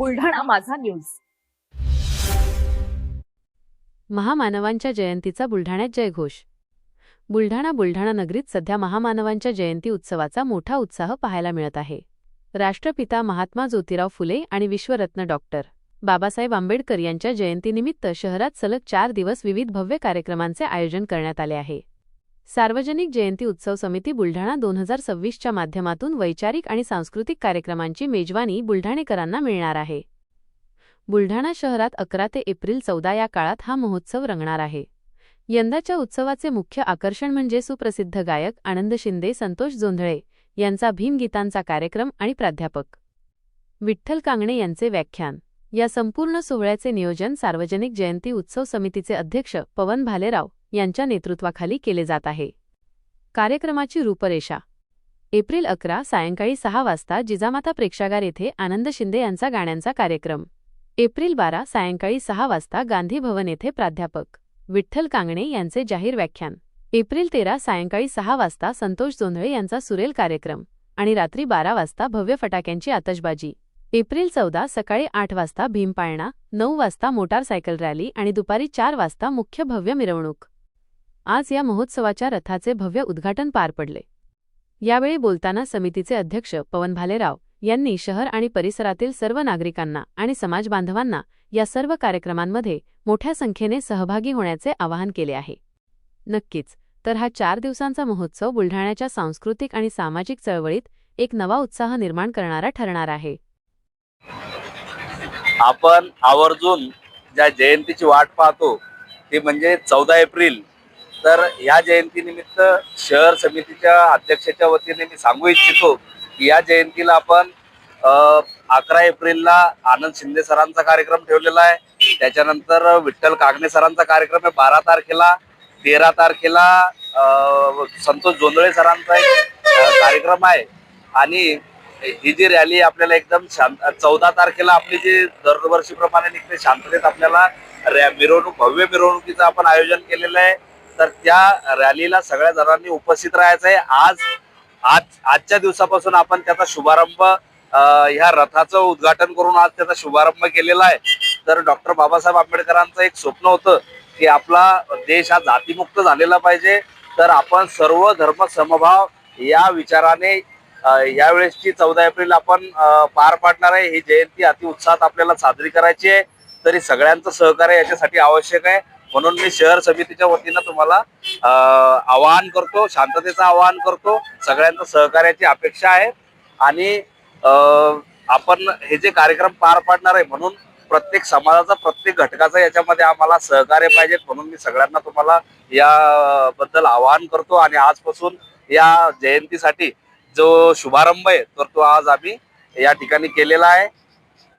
बुलढाणा माझा न्यूज. महामानवांच्या जयंतीचा बुलढाण्यात जयघोष. बुलढाणा नगरीत सध्या महामानवांच्या जयंती उत्सवाचा मोठा उत्साह पाहायला मिळत आहे. राष्ट्रपिता महात्मा ज्योतिराव फुले आणि विश्वरत्न डॉक्टर बाबासाहेब आंबेडकर यांच्या जयंतीनिमित्त शहरात सलग 4 दिवस विविध भव्य कार्यक्रमांचे आयोजन करण्यात आले आहे. सार्वजनिक जयंती उत्सव समिती बुलढाणा 2026च्या माध्यमातून वैचारिक आणि सांस्कृतिक कार्यक्रमांची मेजवानी बुलढाणेकरांना मिळणार आहे. बुलढाणा शहरात 11 ते एप्रिल 14 या काळात हा महोत्सव रंगणार आहे. यंदाच्या उत्सवाचे मुख्य आकर्षण म्हणजे सुप्रसिद्ध गायक आनंद शिंदे, संतोष जोंधळे यांचा भीमगीतांचा कार्यक्रम आणि प्राध्यापक विठ्ठल कांगणे यांचे व्याख्यान. या संपूर्ण सोहळ्याचे नियोजन सार्वजनिक जयंती उत्सव समितीचे अध्यक्ष पवन भालेराव यांच्या नेतृत्वाखाली केले जात आहे. कार्यक्रमाची रूपरेषा: एप्रिल 11 सायंकाळी 6 वाजता जिजामाता प्रेक्षागार येथे आनंद शिंदे यांचा गाण्यांचा कार्यक्रम. एप्रिल 12 सायंकाळी 6 वाजता गांधी भवन येथे प्राध्यापक विठ्ठल कांगणे यांचे जाहीर व्याख्यान. एप्रिल 13 सायंकाळी 6 वाजता संतोष जोंधळे यांचा सुरेल कार्यक्रम आणि रात्री 12 वाजता भव्य फटाक्यांची आतषबाजी. एप्रिल 14 सकाळी 8 वाजता भीमपाळणा, 9 वाजता मोटारसायकल रॅली आणि दुपारी 4 वाजता मुख्य भव्य मिरवणूक. आज या महोत्सवाच्या रथाचे भव्य उद्घाटन पार पडले. यावेळी बोलताना समितीचे अध्यक्ष पवन भालेराव यांनी शहर आणि परिसरातील सर्व नागरिकांना आणि समाजबांधवांना या सर्व कार्यक्रमांमध्ये मोठ्या संख्येने सहभागी होण्याचे आवाहन केले आहे. नक्कीच तर हा 4 दिवसांचा महोत्सव बुलढाण्याच्या सांस्कृतिक आणि सामाजिक चळवळीत एक नवा उत्साह निर्माण करणारा ठरणार आहे. आपण आवर्जून ज्या जयंतीची वाट पाहतो ती म्हणजे 14 एप्रिल. तर या जयंतीनिमित्त शहर समितीच्या अध्यक्षाच्या वतीने मी सांगू इच्छितो की या जयंतीला आपण 11 एप्रिलला आनंद शिंदे सरांचा कार्यक्रम ठेवलेला आहे. त्याच्यानंतर विठ्ठल कागणे सरांचा कार्यक्रम आहे 12 तारखेला. 13 तारखेला संतोष जोंधळे सरांचा एक कार्यक्रम आहे. आणि ही जी रॅली आपल्याला एकदम शांत 14 तारखेला आपली जी दरवर्षीप्रमाणे निघते शांततेत आपल्याला भव्य मिरवणुकीचं आपण आयोजन केलेलं आहे. तर त्या रॅलीला सगळ्या जणांनी उपस्थित राहायचं आहे. आजच्या दिवसापासून आपण त्याचा शुभारंभ ह्या रथाचं उद्घाटन करून आज त्याचा शुभारंभ केलेला आहे. तर डॉक्टर बाबासाहेब आंबेडकरांचं एक स्वप्न होतं की आपला देश हा जातीमुक्त झालेला पाहिजे. तर आपण सर्व धर्म समभाव या विचाराने यावेळेसची 14 एप्रिल आपण पार पाडणार आहे. ही जयंती अतिउत्साहात आपल्याला साजरी करायची आहे. तरी सगळ्यांचं सहकार्य याच्यासाठी आवश्यक आहे. म्हणून मी शहर समितीच्या वतीनं तुम्हाला आवाहन करतो, शांततेचं आवाहन करतो. सगळ्यांचं सहकार्याची अपेक्षा आहे. आणि आपण हे जे कार्यक्रम पार पाडणार आहे म्हणून प्रत्येक समाजाचा, प्रत्येक घटकाचा याच्यामध्ये आम्हाला सहकार्य पाहिजे. म्हणून मी सगळ्यांना तुम्हाला याबद्दल आवाहन करतो. आणि आजपासून या जयंतीसाठी जो शुभारंभ आहे तर तो आज आम्ही या ठिकाणी केलेला आहे.